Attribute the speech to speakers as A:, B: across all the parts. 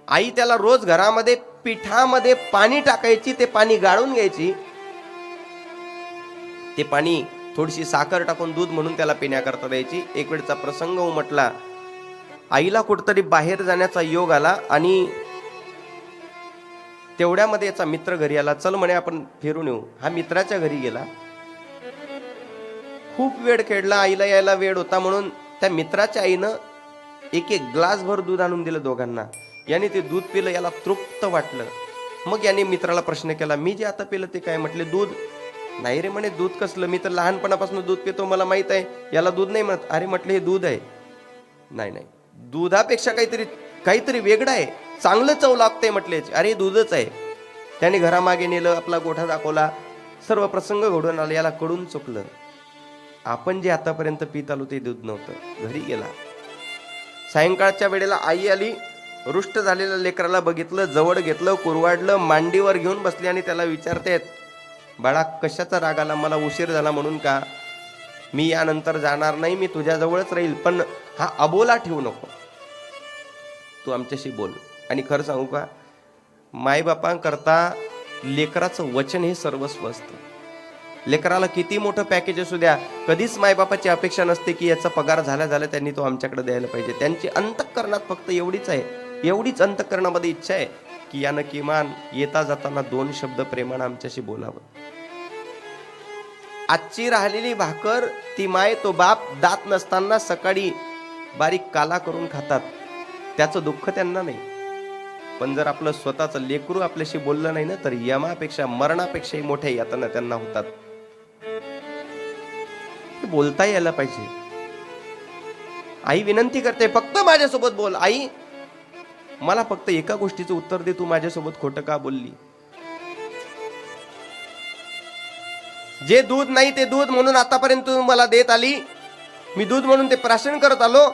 A: आई त्याला रोज घरामध्ये पिठामध्ये पाणी टाकायची, ते पाणी गाळून घ्यायची, ते पाणी थोडीशी साखर टाकून दूध म्हणून त्याला पिण्याकरता द्यायची. एक वेळचा प्रसंग उमटला, आईला कुठतरी बाहेर जाण्याचा योग आला आणि तेवढ्यामध्ये याचा मित्र घरी आला. चल म्हणे आपण फिरून येऊ. हा मित्राच्या घरी गेला, खूप वेळ खेळला, आईला यायला वेळ होता म्हणून त्या मित्राच्या आईनं एक एक ग्लास भर दूध आणून दिलं दोघांना. याने ते दूध पिलं, याला तृप्त वाटलं. मग याने मित्राला प्रश्न केला, मी जे आता पिलं ते काय? म्हटले दूध. नाही रे म्हणे, दूध कसलं, मी तर लहानपणापासून दूध पितो, मला माहित आहे, याला दूध नाही म्हणत. अरे म्हटलं हे दूध आहे. नाही नाही, दुधापेक्षा काहीतरी वेगळं आहे, चांगलं चव लागतंय म्हटले. अरे दूधच आहे. त्याने घरामागे नेलं, आपला गोठा दाखवला, सर्व प्रसंग घडून आला. याला कडून चुकलं, आपण जे आतापर्यंत पित आलो ते दूध नव्हतं. घरी गेला, सायंकाळच्या वेळेला आई आली, रुष्ट झालेल्या लेकराला बघितलं, जवळ घेतलं, कुरवाडलं, मांडीवर घेऊन बसली आणि त्याला विचारतेत, बाळा कशाचा राग आला? मला उशीर झाला म्हणून का? मी यानंतर जाणार नाही, मी तुझ्याजवळच राहील, पण हा अबोला ठेवू नको, तू आमच्याशी बोल. आणि खरं सांगू का, मायबापांकरता लेकराचं वचन हे सर्वस्व असतं. लेकराला किती मोठं पॅकेज असू द्या, कधीच मायबापाची अपेक्षा नसते की याचा पगार झाला त्यांनी तो आमच्याकडे द्यायला पाहिजे. त्यांची अंतःकरणात फक्त एवढीच आहे, एवढीच अंतःकरणामध्ये इच्छा आहे की यानं किमान येता जाताना 2 शब्द प्रेमानं आमच्याशी बोलावं. आजची राहिलेली भाकर ती माय तो बाप दात नसताना सकाळी बारीक काला करून खातात, त्याचं दुःख त्यांना नाही. पण जर आपलं स्वतःचं लेकरू आपल्याशी बोललं नाही ना, तर यमापेक्षा मरणापेक्षाही मोठ्या यातना त्यांना होतात. बोलता यायला पाहिजे. आई विनंती करते, फक्त माझ्यासोबत बोल. आई मला फक्त एका गोष्टीचं उत्तर दे, तू माझ्यासोबत खोटं का बोलली? जे दूध नाही ते दूध म्हणून आतापर्यंत तू मला देत आली, मी दूध म्हणून ते प्राशन करत आलो,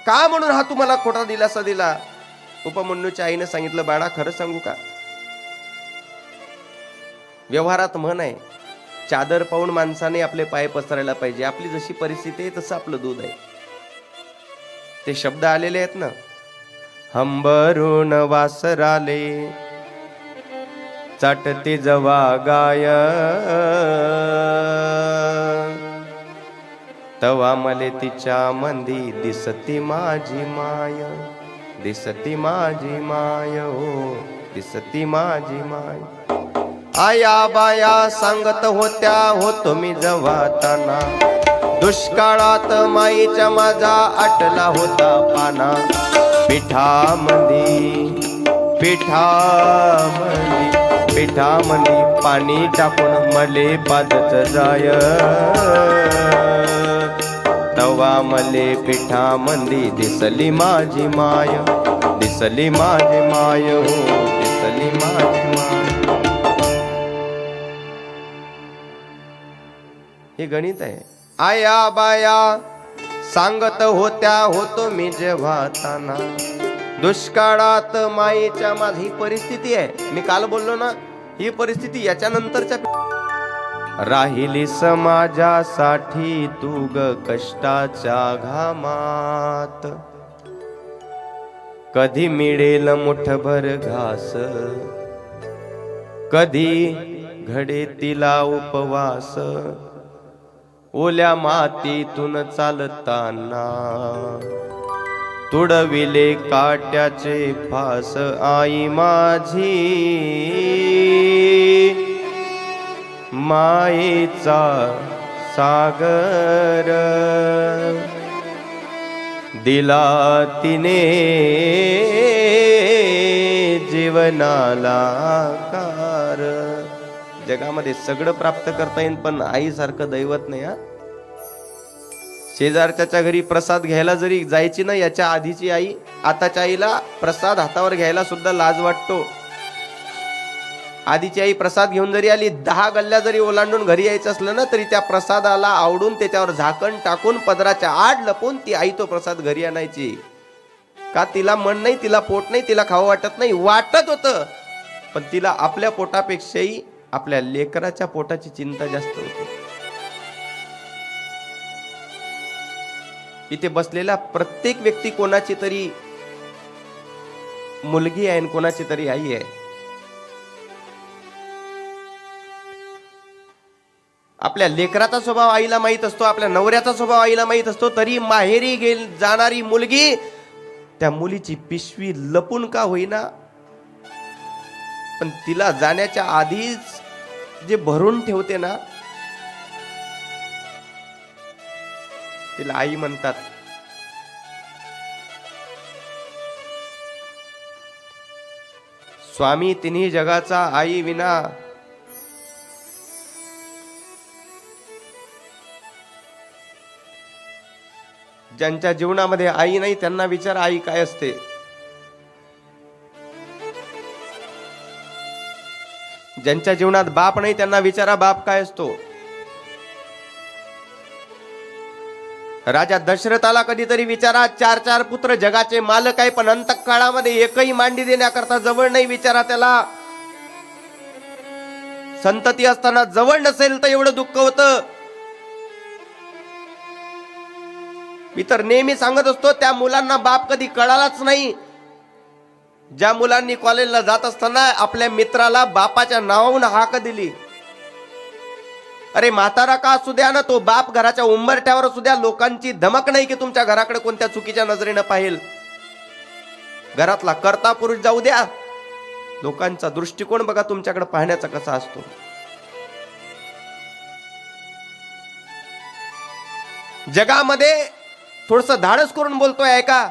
A: का म्हणून हा तू मला खोटा दिलासा दिला? उपमन्यूच्या आईने सांगितलं, बाळा खरं सांगू का, व्यवहारात म्हण आहे, चादर पाहून माणसाने आपले पाय पसरायला पाहिजे. आपली जशी परिस्थिती आहे तसं आपलं दूध आहे. ते शब्द आलेले आहेत ना, हंबरून वासराले चाटते जवा गाय, तवा मले तिच्या मंदी दिसती माझी माय, दिसती माझी माय, हो दिसती माझी माय. आया बाया सांगत होत्या, होतो मी जवाताना, दुष्काळात माईच्या माझा आटला होता पाना. पिठामंदी पाणी टाकून मले पाजत जाय, तवा मले पिठामंदी दिसली माझी माय, दिसली माझी माय, हो दिसली माझी माय. हे गणित आहे. आया बाया सांगत होत्या, होतो मी जेव्हा ताना, दुष्काळात मायेच्या माझी परिस्थिती आहे. मी काल बोललो ना, ही परिस्थिती याच्या नंतरच्या. राहिली समाजासाठी तू ग कष्टाच्या घामात, कधी मिळेल मुठभर घास, कधी घडे तिला उपवास, ओल्या मातीतून चालताना तुडविले काट्याचे फास. आई माझी मायेचा सागर, दिला तिने जीवनाला कार. जगामध्ये सगळं प्राप्त करता येईल, पण आईसारखं दैवत नाही. हा, शेजारच्या घरी प्रसाद घ्यायला जरी जायची ना याच्या आधीची आई, आताच्या आईला प्रसाद हातावर घ्यायला सुद्धा लाज वाटतो. आधीची आई प्रसाद घेऊन जरी आली, 10 गल्ल्या जरी ओलांडून घरी यायचं असलं ना, तरी त्या प्रसादाला आवडून त्याच्यावर झाकण टाकून पदराच्या आड लपून ती आई तो प्रसाद घरी आणायची. का? तिला मन नाही, तिला पोट नाही, तिला खावं वाटत नाही. वाटत होतं, पण तिला आपल्या पोटापेक्षाही आपल्या लेकराच्या पोटाची चिंता जास्त होती. इथे बसलेला प्रत्येक व्यक्ती कोणाची तरी मुलगी आहे आणि कोणाची तरी आई आहे. आपल्या लेकराचा स्वभाव आईला माहित असतो, आपल्या नवऱ्याचा स्वभाव आईला माहित असतो, तरी माहेरी जाणारी मुलगी त्या मुलीची पिशवी लपून का होईना, पण तिला जाण्याच्या आधीच जे भरून ठेवते ना, तिला आई म्हणतात. स्वामी तिन्ही जगाचा आई विना ज्यांच्या जीवनामध्ये आई नाही त्यांना विचार आई काय असते. ज्यांच्या जीवनात बाप नाही त्यांना विचारा बाप काय असतो. राजा दशरथाला कधीतरी विचारा, 4 पुत्र जगाचे मालक आहे, पण अंतकाळामध्ये एकही मांडी देण्याकरता जवळ नाही. विचारा त्याला. संतती असताना जवळ नसेल तर एवढं दुःख होतं. मी तर नेहमी सांगत असतो, त्या मुलांना बाप कधी कळालाच नाही. ज्या मुलांनी कॉलेजला जात असताना आपल्या मित्राला बापाच्या नावावरून हाक दिली. अरे म्हातारा का असू द्या ना, तो बाप घराच्या उंबरठ्यावर असू द्या, लोकांची धमक नाही की तुमच्या घराकडे कोणत्या चुकीच्या नजरेनं पाहिल. घरातला कर्ता पुरुष जाऊ द्या, लोकांचा दृष्टिकोन बघा तुमच्याकडे पाहण्याचा कसा असतो. जगामध्ये थोडस धाडस करून बोलतोय ऐका.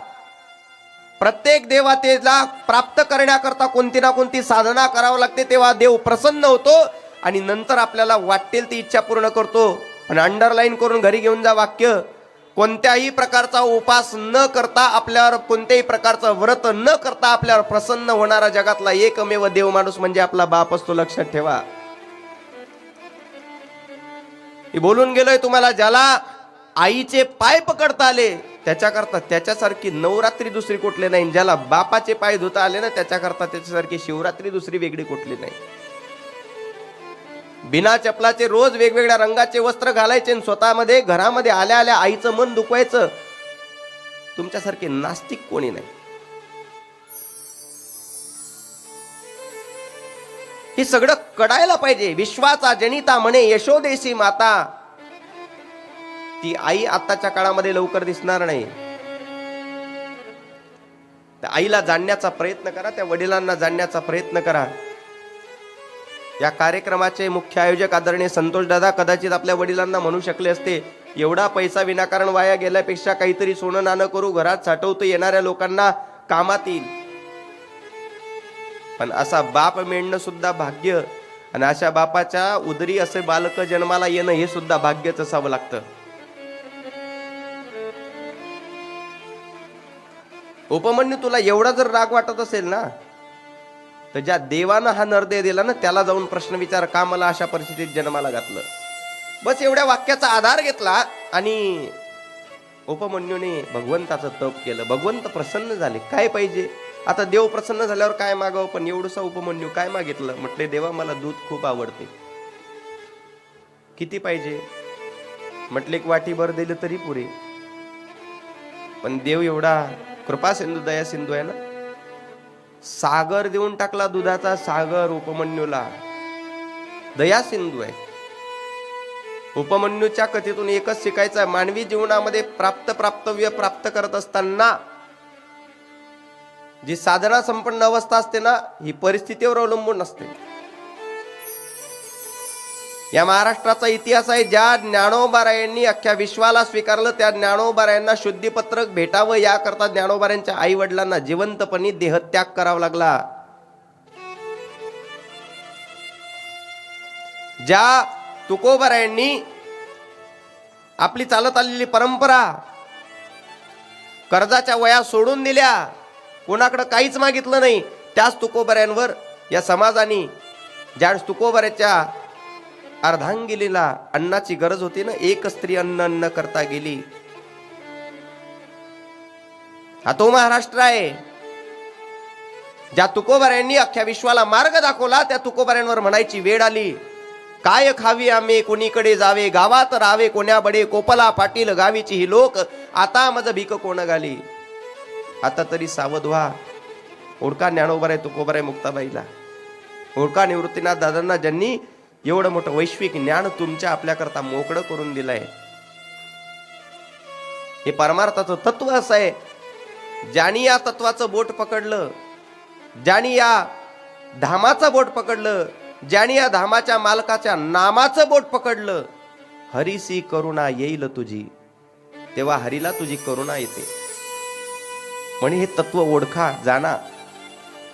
A: प्रत्येक देवतेला प्राप्त करण्याकरता कोणती ना कोणती साधना करावं लागते, तेव्हा देव प्रसन्न होतो आणि नंतर आपल्याला वाटेल ती इच्छा पूर्ण करतो. आणि अंडरलाईन करून घरी घेऊन जा वाक्य. कोणत्याही प्रकारचा उपास न करता, आपल्यावर कोणत्याही प्रकारचं व्रत न करता आपल्यावर प्रसन्न होणारा जगातला एकमेव देव माणूस म्हणजे आपला बाप असतो. लक्षात ठेवा. मी बोलून गेलोय तुम्हाला, ज्याला आईचे पाय पकडता आले त्याच्याकरता त्याच्यासारखी नवरात्री दुसरी कुठली नाही. ज्याला बापाचे पाय धुता आले ना, त्याच्याकरता त्याच्यासारखी शिवरात्री दुसरी वेगळी कुठली नाही. बिना चपलाचे रोज वेगवेगळ्या रंगाचे वस्त्र घालायचे आणि स्वतःमध्ये घरामध्ये आल्या आल्या आईचं मन दुखवायचं. तुमच्यासारखे नास्तिक कोणी नाही. हे सगळं कळायला पाहिजे. विश्वाचा जनिता म्हणे यशोदेशी माता. ती आई आताच्या काळामध्ये लवकर दिसणार नाही. त्या आईला जाणण्याचा प्रयत्न करा, त्या वडिलांना जाणण्याचा प्रयत्न करा. या कार्यक्रमाचे मुख्य आयोजक आदरणीय संतोष दादा कदाचित आपल्या वडिलांना म्हणू शकले असते, एवढा पैसा विनाकारण वाया गेल्यापेक्षा काहीतरी सोनं नाणं करू, घरात साठवता येणाऱ्या लोकांना कामात येईल. पण असा बाप मिळणं सुद्धा भाग्य, आणि अशा बापाच्या उदरी असे बालक जन्माला येणं हे सुद्धा भाग्यच असावं लागतं. उपमन्यू, तुला एवढा जर राग वाटत असेल ना, तर ज्या देवानं हा नरदेह दिला ना त्याला जाऊन प्रश्न विचार, का मला अशा परिस्थितीत जन्माला घातलं. बस एवढ्या वाक्याचा आधार घेतला आणि उपमन्यूने भगवंताचं तप केलं. भगवंत प्रसन्न झाले. काय पाहिजे आता, देव प्रसन्न झाल्यावर काय मागावं. पण एवढंसा उपमन्यू काय मागितलं, म्हटले देवा मला दूध खूप आवडते. किती पाहिजे, म्हटले 1 वाटीभर दिलं तरी पुरे. पण देव एवढा कृपा सिंधू दया सिंधू आहे ना, सागर देऊन टाकला, दुधाचा सागर उपमन्यूला. दया सिंधू आहे. उपमन्यूच्या कथेतून एकच शिकायचं, मानवी जीवनामध्ये प्राप्तव्य प्राप्त करत असताना जी साधना संपन्न अवस्था असते ना, ही परिस्थितीवर अवलंबून असते. या महाराष्ट्राचा इतिहास आहे. ज्या ज्ञानोबारायांनी अख्ख्या विश्वाला स्वीकारलं, त्या ज्ञानोबारायांना शुद्धीपत्रक भेटावं याकरता ज्ञानोबारायांच्या आई वडिलांना जिवंतपणी देहत्याग करावा लागला. ज्या तुकोबारायांनी आपली चालत आलेली परंपरा कर्जाच्या वया सोडून दिल्या, कोणाकडे काहीच मागितलं नाही, त्याच तुकोबाऱ्यांवर या समाजाने, ज्या तुकोबाऱ्याच्या अर्धांगिनीला अन्नाची गरज होती ना, एक स्त्री अन्न न करता गेली. हा तो महाराष्ट्र आहे. ज्या तुकोबाऱ्यांनी अख्ख्या विश्वाला मार्ग दाखवला, त्या तुकोबाऱ्यांवर म्हणायची वेळ आली, काय खावी आम्ही कोणीकडे जावे, गावात राहावे कोण्या बडे, कोपला पाटील गावीची ही लोक, आता मज भीक कोण घाली. आता तरी सावध व्हा. ओळखा ज्ञानोबराय तुकोबराय मुक्ताबाईला, ओळखा निवृत्तीनाथ दादांना, ज्यांनी एवढं मोठं वैश्विक ज्ञान तुमच्या आपल्याकरता मोकळं करून दिलंय. हे परमार्थाचं तत्व असं आहे, ज्यानी या तत्वाचं बोट पकडलं, ज्यानी या धामाचं बोट पकडलं, ज्यानी या धामाच्या मालकाच्या नामाचं बोट पकडलं, हरीसी करुणा येईल तुझी, तेव्हा हरीला तुझी करुणा येते. म्हणे हे तत्व ओळखा, जाणा.